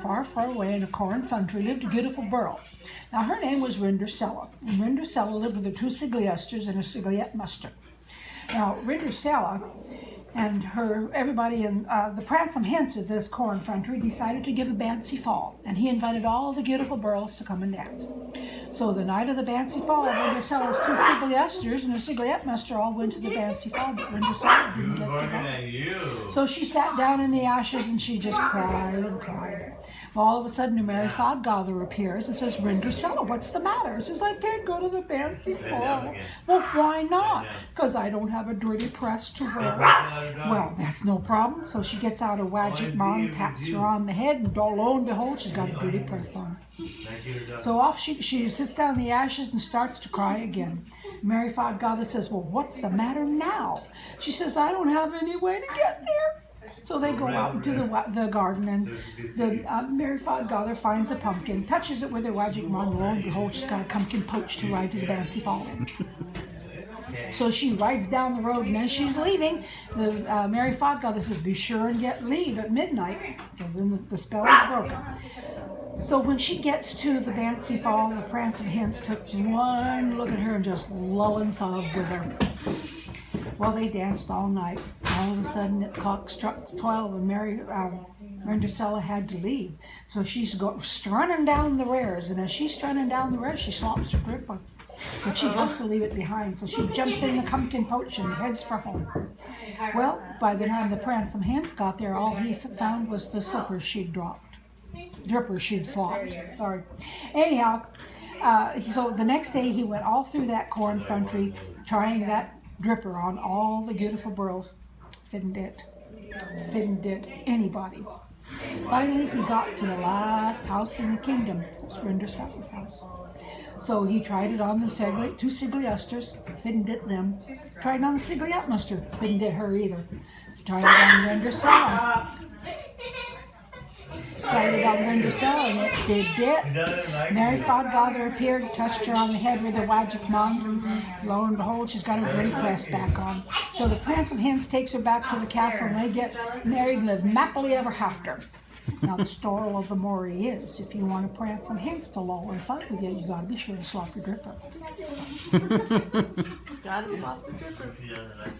Far, far away in a corn country lived a beautiful girl. Now her name was Rindersella, and Rindersella lived with her two Sigliusters and a Sigliette Muster. Now Rindersella and everybody in the Pransome Hens of this corn country decided to give a Bancy Fall, and he invited all the beautiful girls to come and dance. So the night of the Bancy Fall, Rindersella's two Sigliusters and a Sigliette Muster all went to the Bancy Fall, but Rindersella didn't get to go. So she sat down in the ashes and she just cried and cried. Well, all of a sudden, a Mary Fodgather appears and says, Rindersella, what's the matter? She says, I can't go to the Bancy Fall. Well, why not? Because I don't have a dirty press to wear. Well, that's no problem. So she gets out a Wadget Mom, taps her on the head, and lo and behold, she's got a dirty press on. So off she sits down in the ashes and starts to cry again. Mary Fodgather says, well, what's the matter now? She says, I don't have any way to get there. So they go out into the garden, and Mary Fodgather finds a pumpkin, touches it with her Wadget Mom, lo and behold, she's got a pumpkin poach to ride to the Bancy Fall in. So she rides down the road, and as she's leaving, Mary Fodgather says, be sure and leave at midnight, because then the spell is broken. So when she gets to the Bancy Fall, the Pransome Hens took one look at her and just lull in love with her. Well, they danced all night. All of a sudden, the clock struck 12, and Rindersella had to leave. So she's strunning down the rares, and as she's strunning down the rares, she slops her dripper. But she has to leave it behind, so she jumps in the pumpkin poach and heads for home. Well, by the time the Pransome Hens got there, all he found was the slippers she'd dropped. Drippers she'd slopped, sorry. Anyhow, so the next day he went all through that corn country trying that dripper on all the beautiful girls. Couldn't it anybody. Finally, he got to the last house in the kingdom. It was Rindersella's house. So he tried it on the two Sigliusters, couldn't it them. Tried it on the Sigliette Muster, couldn't it her either. Tried it on Rindersella. Tried it on Rindersella, and it did it. Mary Fodgather appeared, touched her on the head with a Wadget Mom, and lo and behold, she's got her pretty press back on. So the Pransome Hens takes her back to the castle, and they get married and live happily ever after. Now the story of the Maury is, if you want a Pransome Hens to lull and fight with you, you got to be sure to slop your dripper. Gotta slop your dripper.